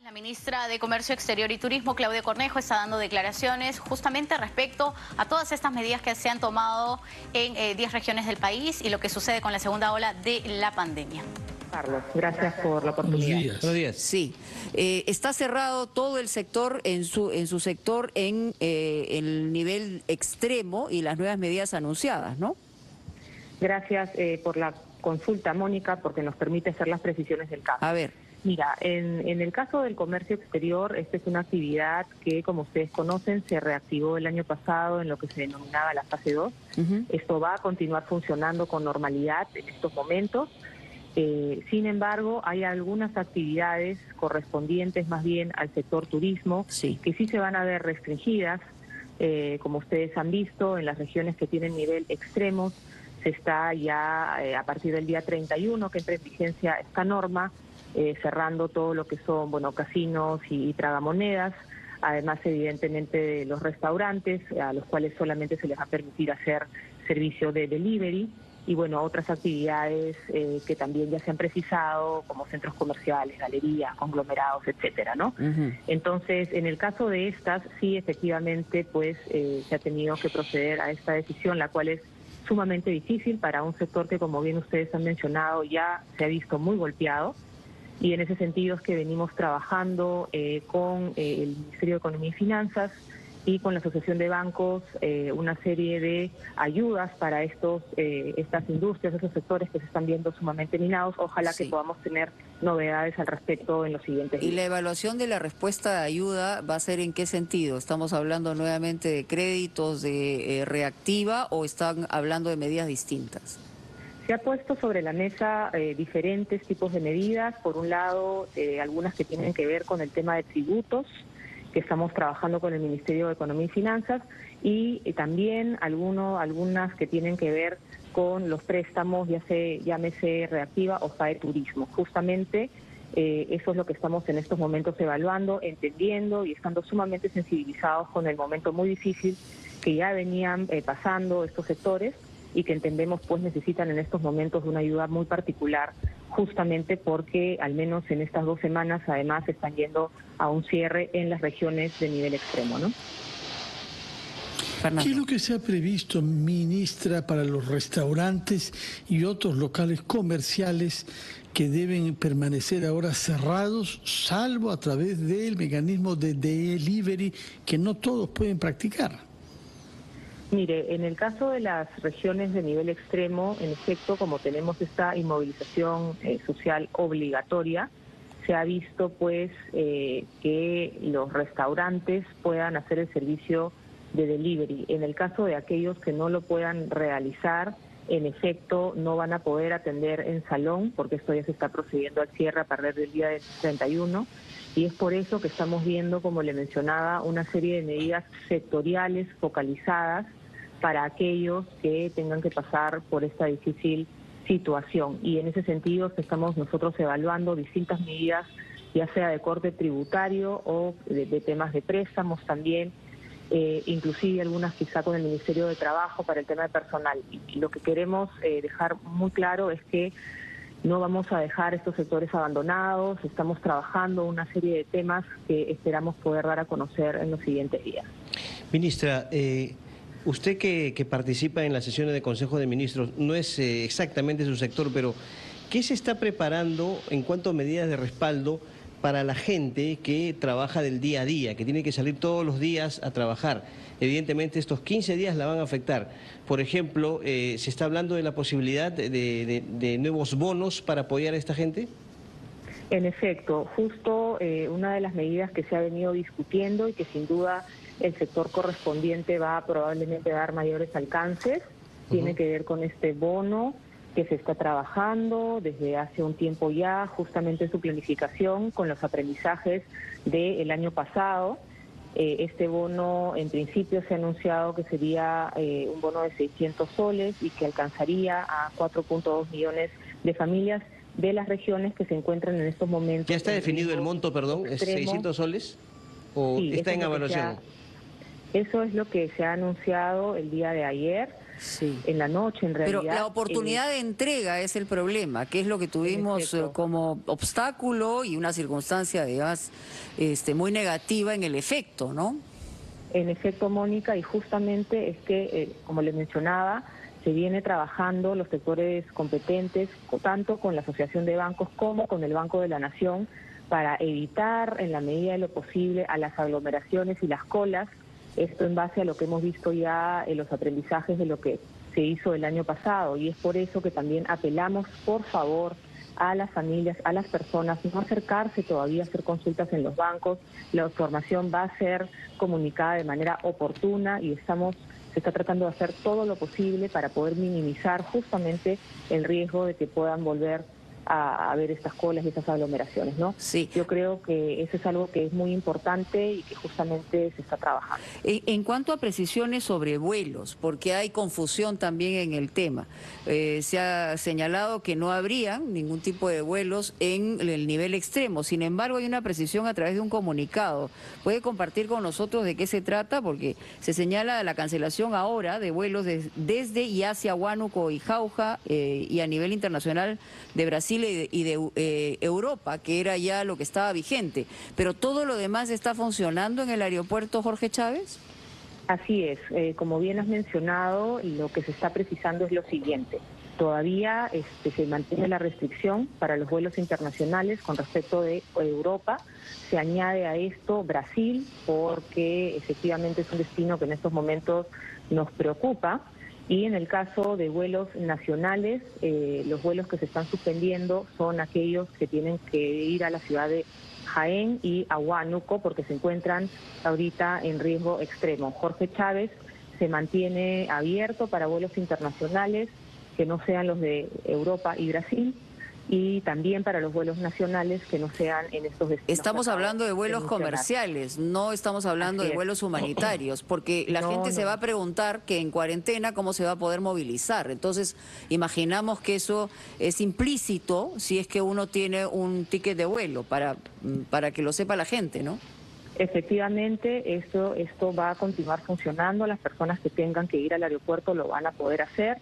La ministra de Comercio Exterior y Turismo, Claudia Cornejo, está dando declaraciones justamente respecto a todas estas medidas que se han tomado en 10 regiones del país y lo que sucede con la segunda ola de la pandemia. Carlos, gracias por la oportunidad. Buenos días. Sí, está cerrado todo el sector en su sector en el nivel extremo y las nuevas medidas anunciadas, ¿no? Gracias por la consulta, Mónica, porque nos permite hacer las precisiones del caso. A ver. Mira, en el caso del comercio exterior, esta es una actividad que, como ustedes conocen, se reactivó el año pasado en lo que se denominaba la fase 2. Esto va a continuar funcionando con normalidad en estos momentos. Sin embargo, hay algunas actividades correspondientes más bien al sector turismo que sí se van a ver restringidas, como ustedes han visto, en las regiones que tienen nivel extremo. Se está ya a partir del día 31 que entra en vigencia esta norma, cerrando todo lo que son casinos y tragamonedas, además evidentemente de los restaurantes, a los cuales solamente se les va a permitir hacer servicio de delivery, y otras actividades que también ya se han precisado, como centros comerciales, galerías, conglomerados, etcétera, ¿no? Entonces, en el caso de estas, sí, efectivamente, pues se ha tenido que proceder a esta decisión, la cual es sumamente difícil para un sector que, como bien ustedes han mencionado, ya se ha visto muy golpeado, y en ese sentido es que venimos trabajando con el Ministerio de Economía y Finanzas y con la Asociación de Bancos una serie de ayudas para estas industrias, esos sectores que se están viendo sumamente minados. Ojalá que podamos tener novedades al respecto en los siguientes días. ¿Y la evaluación de la respuesta de ayuda va a ser en qué sentido? ¿Estamos hablando nuevamente de créditos, de reactiva, o están hablando de medidas distintas? Se ha puesto sobre la mesa diferentes tipos de medidas. Por un lado, algunas que tienen que ver con el tema de tributos, que estamos trabajando con el Ministerio de Economía y Finanzas, y también algunas que tienen que ver con los préstamos, llámese reactiva o FAE Turismo. Justamente eso es lo que estamos en estos momentos evaluando, entendiendo y estando sumamente sensibilizados con el momento muy difícil que ya venían pasando estos sectores, y que entendemos pues necesitan en estos momentos una ayuda muy particular, justamente porque al menos en estas 2 semanas además están yendo a un cierre en las regiones de nivel extremo, ¿no? ¿Qué es lo que se ha previsto, ministra, para los restaurantes y otros locales comerciales que deben permanecer ahora cerrados, salvo a través del mecanismo de delivery que no todos pueden practicar? Mire, en el caso de las regiones de nivel extremo, en efecto, como tenemos esta inmovilización social obligatoria, se ha visto pues que los restaurantes puedan hacer el servicio de delivery. En el caso de aquellos que no lo puedan realizar, en efecto, no van a poder atender en salón, porque esto ya se está procediendo al cierre a partir del día 31, y es por eso que estamos viendo, como le mencionaba, una serie de medidas sectoriales focalizadas para aquellos que tengan que pasar por esta difícil situación. Y en ese sentido estamos nosotros evaluando distintas medidas, ya sea de corte tributario o de temas de préstamos también, inclusive algunas quizá con el Ministerio de Trabajo para el tema de personal. Y lo que queremos dejar muy claro es que no vamos a dejar estos sectores abandonados. Estamos trabajando una serie de temas que esperamos poder dar a conocer en los siguientes días. Ministra, usted que participa en las sesiones de Consejo de Ministros, no es exactamente su sector, pero ¿qué se está preparando en cuanto a medidas de respaldo para la gente que trabaja del día a día, que tiene que salir todos los días a trabajar? Evidentemente estos 15 días la van a afectar. Por ejemplo, ¿se está hablando de la posibilidad de nuevos bonos para apoyar a esta gente? En efecto, justo una de las medidas que se ha venido discutiendo y que sin duda el sector correspondiente va a probablemente dar mayores alcances, tiene que ver con este bono que se está trabajando desde hace un tiempo ya, justamente su planificación con los aprendizajes del año pasado. Este bono en principio se ha anunciado que sería un bono de 600 soles y que alcanzaría a 4.2 millones de familias de las regiones que se encuentran en estos momentos. ¿Ya está definido el monto, perdón? ¿Es 600 soles? ¿O sí, está en evaluación? Eso es lo que se ha anunciado el día de ayer, en la noche en realidad. Pero la oportunidad de entrega es el problema, que es lo que tuvimos como obstáculo y una circunstancia, digamos, muy negativa en el efecto, ¿no? En efecto, Mónica, y justamente es que, como les mencionaba, se viene trabajando los sectores competentes, tanto con la Asociación de Bancos como con el Banco de la Nación, para evitar, en la medida de lo posible, a las aglomeraciones y las colas. Esto en base a lo que hemos visto ya en los aprendizajes de lo que se hizo el año pasado, y es por eso que también apelamos, por favor, a las familias, a las personas, no acercarse todavía a hacer consultas en los bancos. La información va a ser comunicada de manera oportuna y se está tratando de hacer todo lo posible para poder minimizar justamente el riesgo de que puedan volver a ver estas colas y estas aglomeraciones, ¿no? Sí. Yo creo que eso es algo que es muy importante y que justamente se está trabajando. En cuanto a precisiones sobre vuelos, porque hay confusión también en el tema, se ha señalado que no habría ningún tipo de vuelos en el nivel extremo, sin embargo hay una precisión a través de un comunicado. ¿Puede compartir con nosotros de qué se trata? Porque se señala la cancelación ahora de vuelos desde y hacia Huánuco y Jauja y a nivel internacional de Brasil y de Europa, que era ya lo que estaba vigente, pero todo lo demás está funcionando en el aeropuerto Jorge Chávez. Así es, como bien has mencionado, lo que se está precisando es lo siguiente: todavía se mantiene la restricción para los vuelos internacionales con respecto de Europa. Se añade a esto Brasil, porque efectivamente es un destino que en estos momentos nos preocupa. Y en el caso de vuelos nacionales, los vuelos que se están suspendiendo son aquellos que tienen que ir a la ciudad de Jaén y a Huánuco, porque se encuentran ahorita en riesgo extremo. Jorge Chávez se mantiene abierto para vuelos internacionales que no sean los de Europa y Brasil, y también para los vuelos nacionales que no sean en estos destinos. Estamos hablando de vuelos comerciales, no estamos hablando de vuelos humanitarios, porque la gente se va a preguntar que en cuarentena cómo se va a poder movilizar. Entonces, imaginamos que eso es implícito si es que uno tiene un ticket de vuelo, para que lo sepa la gente, ¿no? Efectivamente, esto va a continuar funcionando. Las personas que tengan que ir al aeropuerto lo van a poder hacer.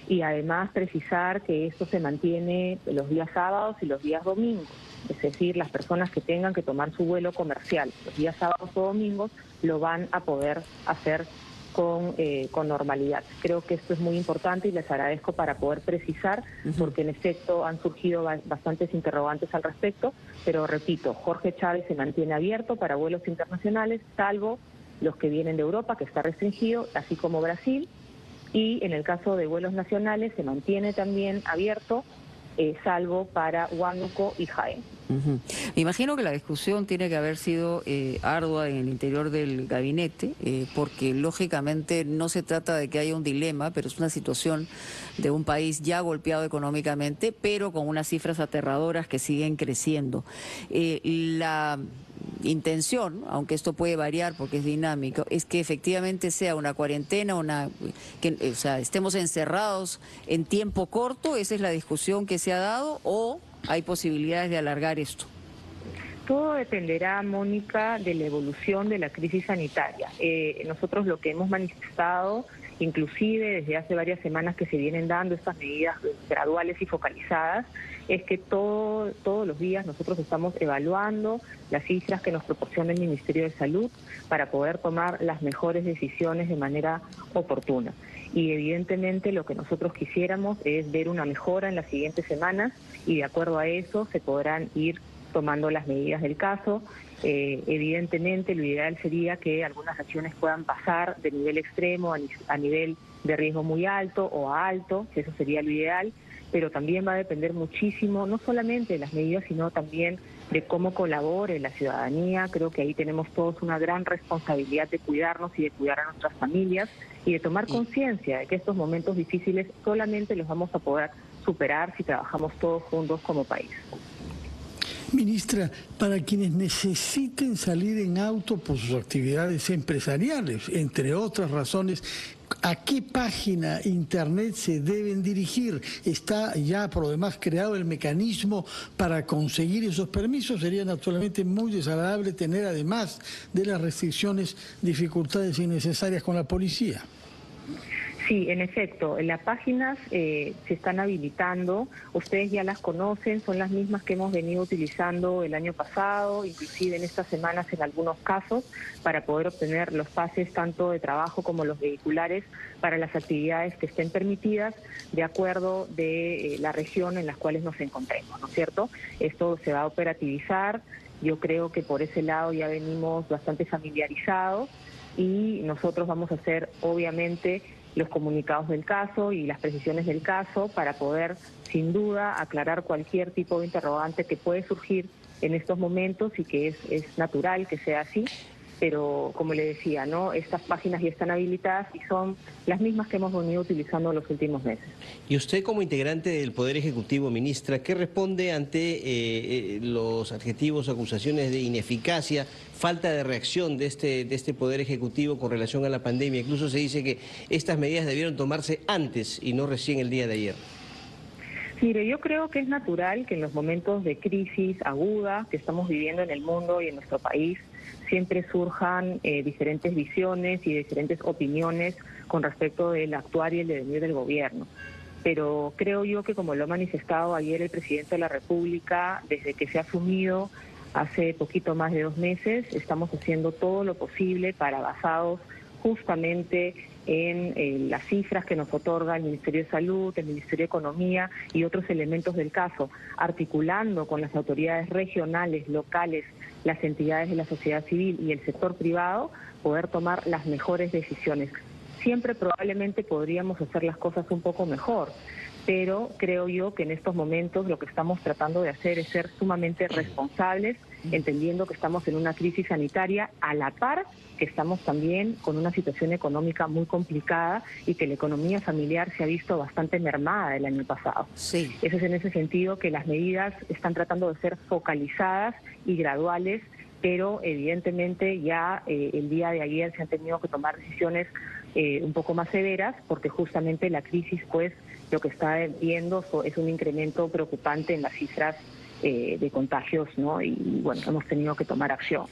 Y además precisar que esto se mantiene los días sábados y los días domingos, es decir, las personas que tengan que tomar su vuelo comercial los días sábados o domingos lo van a poder hacer con normalidad. Creo que esto es muy importante y les agradezco para poder precisar, porque en efecto han surgido bastantes interrogantes al respecto, pero repito, Jorge Chávez se mantiene abierto para vuelos internacionales, salvo los que vienen de Europa, que está restringido, así como Brasil. Y en el caso de vuelos nacionales se mantiene también abierto, salvo para Huánuco y Jaén. Me imagino que la discusión tiene que haber sido ardua en el interior del gabinete, porque lógicamente no se trata de que haya un dilema, pero es una situación de un país ya golpeado económicamente, pero con unas cifras aterradoras que siguen creciendo. La intención, aunque esto puede variar porque es dinámico, es que efectivamente sea una cuarentena, o sea, estemos encerrados en tiempo corto. ¿Esa es la discusión que se ha dado o hay posibilidades de alargar esto? Todo dependerá, Mónica, de la evolución de la crisis sanitaria. Nosotros lo que hemos manifestado, inclusive desde hace varias semanas que se vienen dando estas medidas graduales y focalizadas, es que todos los días nosotros estamos evaluando las cifras que nos proporciona el Ministerio de Salud para poder tomar las mejores decisiones de manera oportuna. Y evidentemente lo que nosotros quisiéramos es ver una mejora en las siguientes semanas y de acuerdo a eso se podrán ir tomando las medidas del caso. Evidentemente lo ideal sería que algunas acciones puedan pasar de nivel extremo a nivel de riesgo muy alto o a alto, que eso sería lo ideal, pero también va a depender muchísimo, no solamente de las medidas, sino también de cómo colabore la ciudadanía. Creo que ahí tenemos todos una gran responsabilidad de cuidarnos y de cuidar a nuestras familias y de tomar conciencia de que estos momentos difíciles solamente los vamos a poder superar si trabajamos todos juntos como país. Ministra, para quienes necesiten salir en auto por sus actividades empresariales, entre otras razones, ¿A qué página internet se deben dirigir? ¿Está ya por lo demás creado el mecanismo para conseguir esos permisos? Sería naturalmente muy desagradable tener, además de las restricciones, dificultades innecesarias con la policía. Sí, en efecto, las páginas se están habilitando, ustedes ya las conocen, son las mismas que hemos venido utilizando el año pasado, inclusive en estas semanas en algunos casos, para poder obtener los pases tanto de trabajo como los vehiculares para las actividades que estén permitidas de acuerdo de la región en las cuales nos encontremos, ¿no es cierto? Esto se va a operativizar, yo creo que por ese lado ya venimos bastante familiarizados y nosotros vamos a hacer, obviamente, los comunicados del caso y las precisiones del caso para poder, sin duda, aclarar cualquier tipo de interrogante que puede surgir en estos momentos y que es natural que sea así. Pero, como le decía, ¿no? Estas páginas ya están habilitadas y son las mismas que hemos venido utilizando en los últimos meses. Y usted, como integrante del Poder Ejecutivo, ministra, ¿qué responde ante los adjetivos, acusaciones de ineficacia, falta de reacción de este Poder Ejecutivo con relación a la pandemia? Incluso se dice que estas medidas debieron tomarse antes y no recién el día de ayer. Mire, yo creo que es natural que en los momentos de crisis aguda que estamos viviendo en el mundo y en nuestro país, siempre surjan diferentes visiones y diferentes opiniones con respecto del actuar y el devenir del gobierno. Pero creo yo que, como lo ha manifestado ayer el presidente de la República, desde que se ha asumido hace poquito más de 2 meses, estamos haciendo todo lo posible para, basados justamente en las cifras que nos otorga el Ministerio de Salud, el Ministerio de Economía y otros elementos del caso, articulando con las autoridades regionales, locales, las entidades de la sociedad civil y el sector privado, poder tomar las mejores decisiones. Siempre probablemente podríamos hacer las cosas un poco mejor, pero creo yo que en estos momentos lo que estamos tratando de hacer es ser sumamente responsables, entendiendo que estamos en una crisis sanitaria a la par que estamos también con una situación económica muy complicada y que la economía familiar se ha visto bastante mermada el año pasado. Sí. Eso es en ese sentido que las medidas están tratando de ser focalizadas y graduales, pero evidentemente ya el día de ayer se han tenido que tomar decisiones un poco más severas, porque justamente la crisis, pues, lo que está viendo es un incremento preocupante en las cifras de contagios, ¿no? Y bueno, hemos tenido que tomar acción.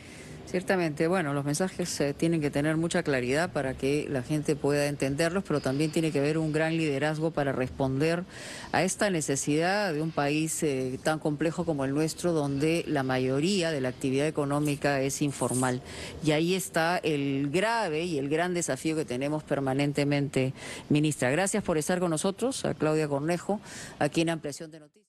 Ciertamente, bueno, los mensajes tienen que tener mucha claridad para que la gente pueda entenderlos, pero también tiene que haber un gran liderazgo para responder a esta necesidad de un país tan complejo como el nuestro, donde la mayoría de la actividad económica es informal. Y ahí está el grave y el gran desafío que tenemos permanentemente, ministra. Gracias por estar con nosotros, a Claudia Cornejo, aquí en Ampliación de Noticias.